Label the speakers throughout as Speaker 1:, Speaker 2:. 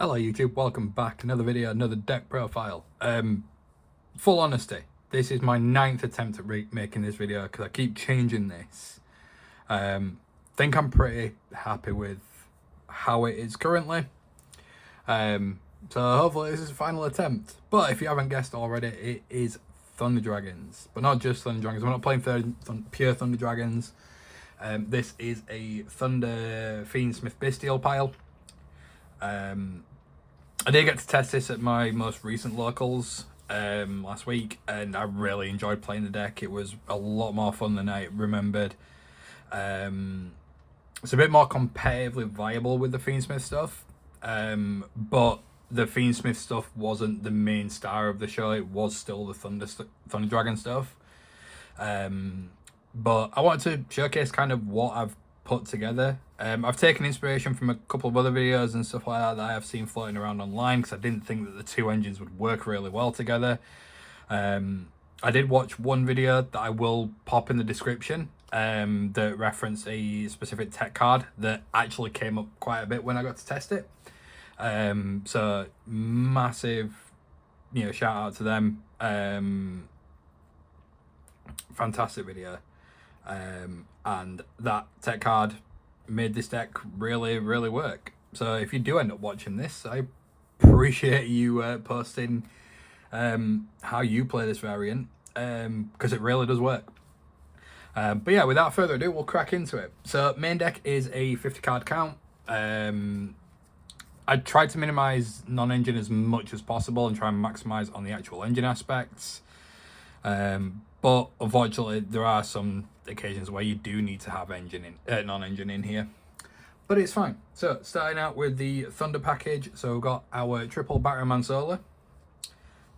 Speaker 1: Hello YouTube, welcome back. Another video, another deck profile. Full honesty, this is my 9th attempt at making this video because I keep changing this. Think I'm pretty happy with how it is currently. So hopefully this is a final attempt. But if you haven't guessed already, it is Thunder Dragons. But not just Thunder Dragons, we're not playing pure Thunder Dragons. This is a Thunder Fiendsmith Bestial pile. I did get to test this at my most recent locals last week, and I really enjoyed playing the deck. It was a lot more fun than I remembered. It's a bit more competitively viable with the Fiendsmith stuff, but the Fiendsmith stuff wasn't the main star of the show. It was still the Thunder Dragon stuff. But I wanted to showcase kind of what I've put together. I've taken inspiration from a couple of other videos and stuff like that I have seen floating around online, because I didn't think that the two engines would work really well together. I did watch one video that I will pop in the description that referenced a specific tech card that actually came up quite a bit when I got to test it. So massive, shout out to them. Fantastic video. And that tech card made this deck really work. So if you do end up watching this, I appreciate you posting how you play this variant, because it really does work. But yeah, without further ado, we'll crack into it. So main deck is a 50 card count. I tried to minimize non-engine as much as possible and try and maximize on the actual engine aspects. But unfortunately, there are some occasions where you do need to have non-engine in here. But it's fine. So, starting out with the Thunder package. So, we've got our triple Batman Solar,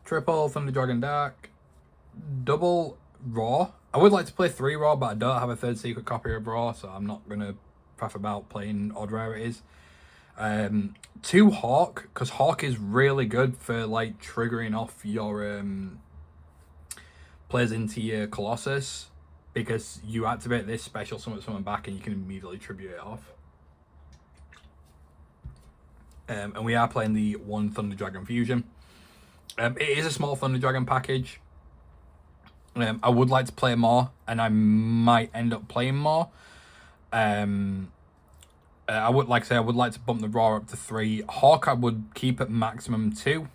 Speaker 1: triple Thunder Dragon Dark, double Raw. I would like to play 3 Raw, but I don't have a third secret copy of Raw, so I'm not going to faff about playing odd rarities. 2 Hawk, because Hawk is really good for like triggering off your plays into your Colossus, because you activate this special summon back and you can immediately tribute it off. And we are playing the 1 Thunder Dragon Fusion. It is a small Thunder Dragon package. I would like to play more, and I might end up playing more. I would like to bump the Raw up to 3. Hawk I would keep at maximum 2.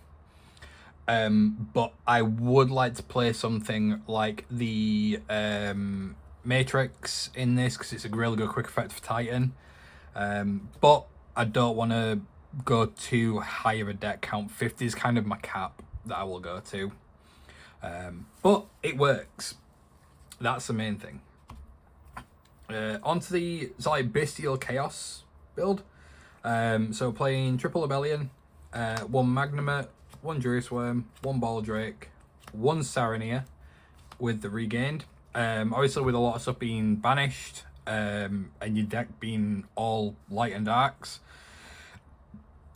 Speaker 1: But I would like to play something like the Matrix in this, because it's a really good quick effect for Titan. But I don't want to go too high of a deck count. 50 is kind of my cap that I will go to. But it works. That's the main thing. Onto the Bestial Chaos build. So playing triple Rebellion, 1 Magnumite, 1 Juice Worm, 1 Ball Drake, 1 Saranir with the Regained. Obviously with a lot of stuff being banished, and your deck being all light and darks,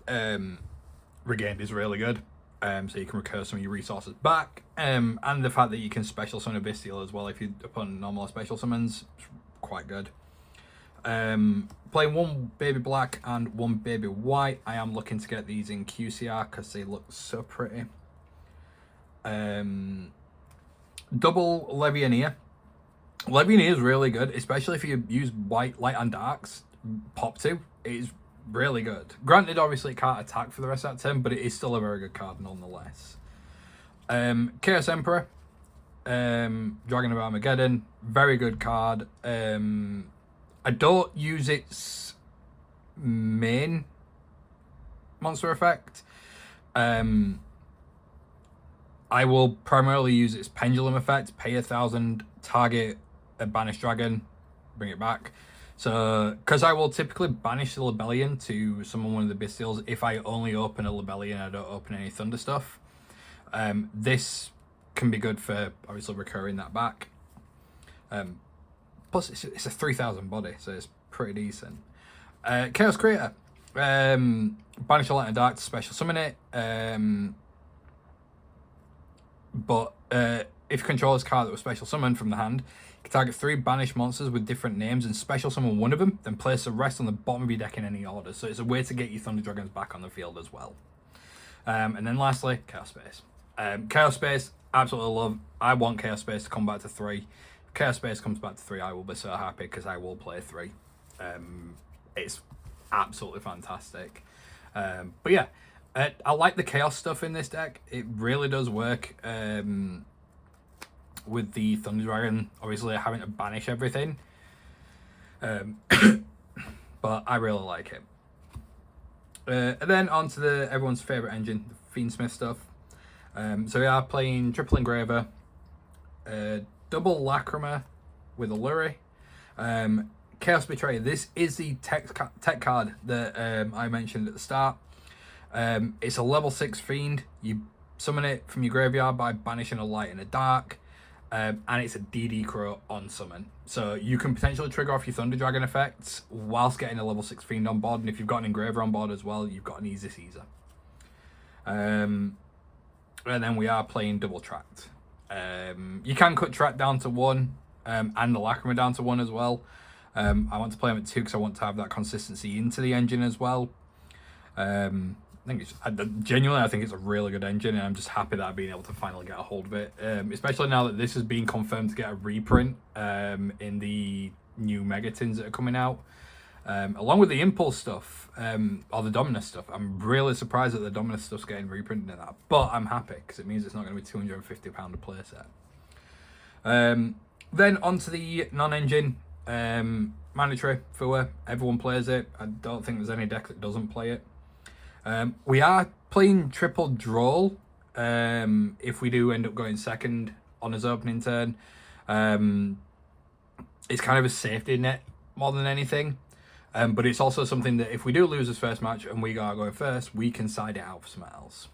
Speaker 1: Regained is really good. So you can recur some of your resources back, and the fact that you can special summon a Bestial as well if you upon normal special summons, quite good. Playing 1 Baby Black and 1 Baby White. I am looking to get these in QCR because they look so pretty. Double Levianeer. Levianeer is really good, especially if you use white, light and darks. Pop 2 is really good. Granted, obviously it can't attack for the rest of that turn, but it is still a very good card nonetheless. Chaos Emperor, Dragon of Armageddon, very good card. I don't use its main monster effect. I will primarily use its pendulum effect. Pay 1,000, target a banished dragon, bring it back. So, because I will typically banish the Lebellion to summon one of the Bestials if I only open a Lebellion, I don't open any Thunder stuff. This can be good for obviously recurring that back. Plus, it's a 3,000 body, so it's pretty decent. Chaos Creator. Banish a Light and Dark to special summon it. But if you control this card that was special summoned from the hand, Target 3 banished monsters with different names and special summon one of them, then place the rest on the bottom of your deck in any order. So it's a way to get your Thunder Dragons back on the field as well. And then lastly, Chaos Space. Chaos Space, absolutely love. I want Chaos Space to come back to 3. If Chaos Space comes back to 3, I will be so happy because I will play 3. It's absolutely fantastic. But yeah, I like the Chaos stuff in this deck. It really does work. With the Thunder Dragon, obviously having to banish everything. But I really like it. And then on to everyone's favourite engine, the Fiendsmith stuff. So we are playing triple Engraver, double Lacrima with Allure, Chaos Betrayer. This is the tech card that I mentioned at the start. It's a level 6 Fiend. You summon it from your graveyard by banishing a light and a dark. And it's a DD Crow on summon. So you can potentially trigger off your Thunder Dragon effects whilst getting a level 6 Fiend on board. And if you've got an Engraver on board as well, you've got an easy Caesar. And then we are playing double tracked. You can cut track down to 1 and the Lacrima down to 1 as well. I want to play them at 2 because I want to have that consistency into the engine as well. I think genuinely, I think it's a really good engine, and I'm just happy that I've been able to finally get a hold of it. Especially now that this has been confirmed to get a reprint in the new Megatins that are coming out, along with the Impulse stuff or the Dominus stuff. I'm really surprised that the Dominus stuff's getting reprinted in that, but I'm happy because it means it's not going to be £250 a playset. Then onto the non-engine. Mandatory for everyone plays it. I don't think there's any deck that doesn't play it. We are playing triple Droll if we do end up going second on his opening turn. It's kind of a safety net more than anything, but it's also something that if we do lose this first match and we are going first, we can side it out for something else.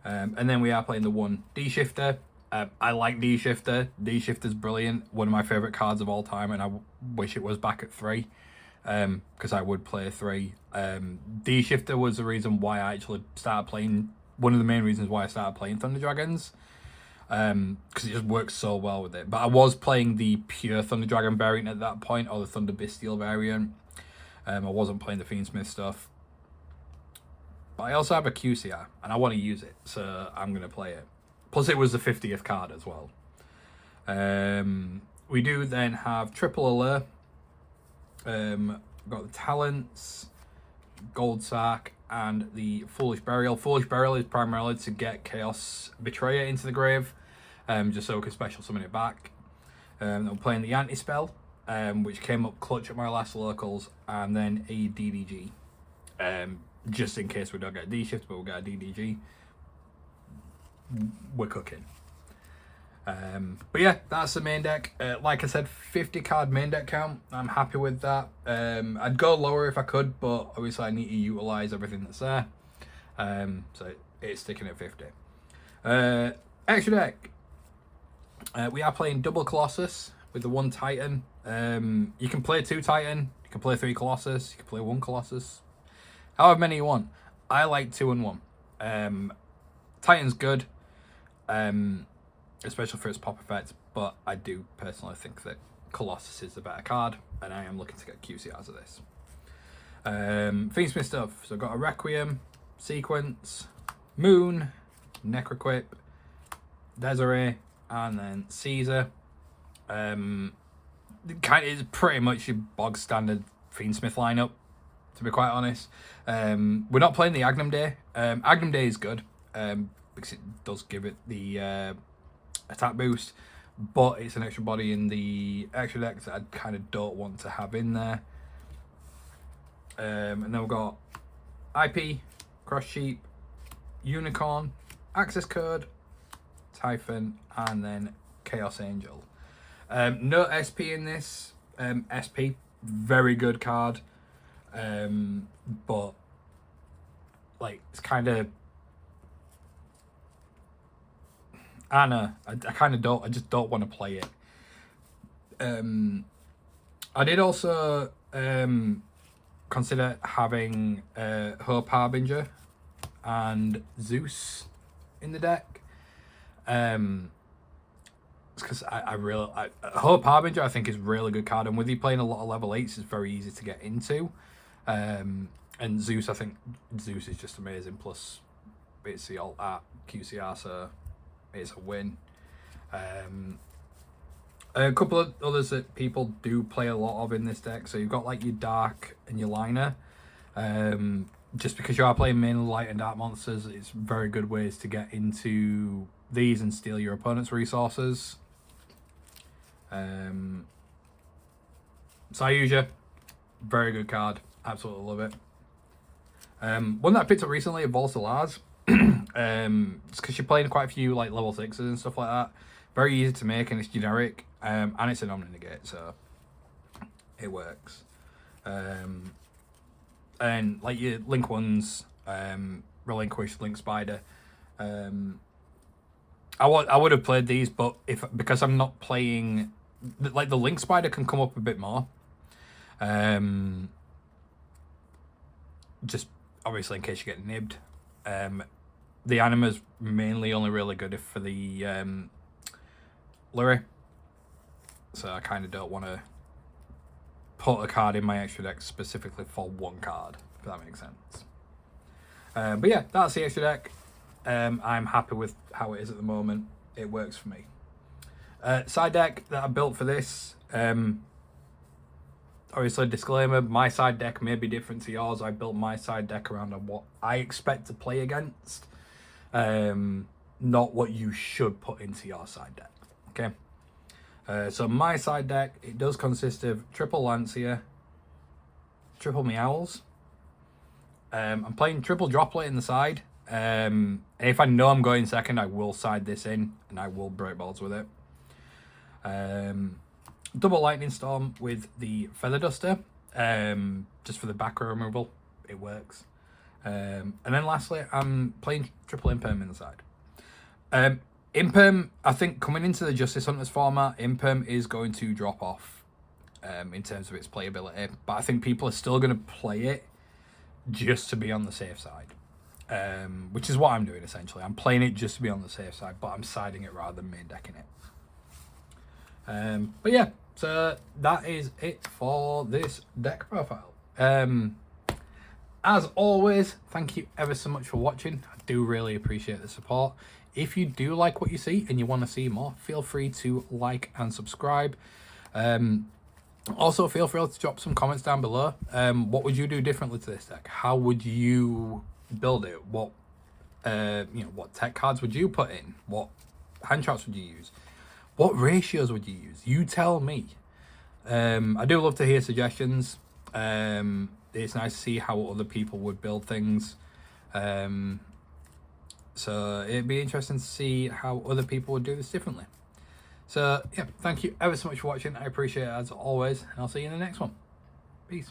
Speaker 1: And then we are playing the 1 D-Shifter. I like D-Shifter. D-Shifter's brilliant. One of my favourite cards of all time, and I wish it was back at 3. Because I would play 3. D-Shifter was the reason why I actually started playing, one of the main reasons why I started playing Thunder Dragons, because it just works so well with it. But I was playing the pure Thunder Dragon variant at that point, or the Thunder Bestial variant. I wasn't playing the Fiendsmith stuff. But I also have a QCR, and I want to use it, so I'm going to play it. Plus it was the 50th card as well. We do then have triple Allure. Got the Talents, Gold Sack, and the Foolish Burial. Foolish Burial is primarily to get Chaos Betrayer into the grave, just so we can special summon it back. I'm playing the Anti-Spell, which came up clutch at my last locals, and then a DDG, just in case we don't get a D-Shift, but we'll get a DDG. We're cooking. But yeah, that's the main deck. Like I said, 50 card main deck count. I'm happy with that. I'd go lower if I could, but obviously I need to utilize everything that's there. So it's sticking at 50. Extra deck. We are playing double Colossus with the 1 Titan. You can play 2 Titan. You can play 3 Colossus. You can play 1 Colossus. However many you want. I like 2 and 1. Titan's good. Especially for its pop effect, but I do personally think that Colossus is the better card, and I am looking to get QCRs of this. Fiendsmith stuff. So I've got a Requiem, Sequence, Moon, Necroquip, Desiree, and then Caesar. Kind of is pretty much your bog standard Fiendsmith lineup, to be quite honest. We're not playing the Agnum Day. Agnum Day is good because it does give it the attack boost, but it's an extra body in the extra deck that I kind of don't want to have in there. And then we've got IP, Cross Sheep, Unicorn, Access Code, Typhon, and then Chaos Angel. No SP in this. SP, very good card, but like it's kind of, I know, I kind of don't, I just don't want to play it. I did also consider having Hope Harbinger and Zeus in the deck. because I Hope Harbinger I think is a really good card, and with you playing a lot of level 8s, it's very easy to get into. And Zeus, I think Zeus is just amazing. Plus, it's the alt art QCR, so it's a win. A couple of others that people do play a lot of in this deck. So you've got like your Dark and your Liner. Just because you are playing mainly light and dark monsters, it's very good ways to get into these and steal your opponent's resources. Sayuja, very good card. Absolutely love it. One that I picked up recently, Volsalars. It's because you're playing quite a few like level 6s and stuff like that. Very easy to make, and it's generic. And it's an Omni-Negate, so it works. And like your Link ones, Relinquish, Link Spider. I would have played these, but because I'm not playing, like the Link Spider can come up a bit more. Just obviously in case you get nibbed. The Anima's mainly only really good for the Lurie. So I kind of don't want to put a card in my extra deck specifically for one card, if that makes sense. But yeah, that's the extra deck. I'm happy with how it is at the moment. It works for me. Side deck that I built for this. Obviously, disclaimer, my side deck may be different to yours. I built my side deck around what I expect to play against. Not what you should put into your side deck. Okay. So my side deck, it does consist of triple Lancia, triple Meowls. I'm playing triple Droplet in the side. If I know I'm going second, I will side this in and I will break balls with it. Double Lightning Storm with the Feather Duster, just for the back row removal. It works. And then lastly, I'm playing triple Imperm in the side. Imperm, I think coming into the Justice Hunters format, Imperm is going to drop off in terms of its playability. But I think people are still going to play it just to be on the safe side. Which is what I'm doing essentially. I'm playing it just to be on the safe side, but I'm siding it rather than main decking it. But yeah, so that is it for this deck profile. As always, thank you ever so much for watching. I do really appreciate the support. If you do like what you see and you want to see more, feel free to like and subscribe. Also, feel free to drop some comments down below. What would you do differently to this deck? How would you build it? What what tech cards would you put in? What hand traps would you use? What ratios would you use? You tell me. I do love to hear suggestions. It's nice to see how other people would build things. So it'd be interesting to see how other people would do this differently. So yeah, thank you ever so much for watching. I appreciate it as always, and I'll see you in the next one. Peace.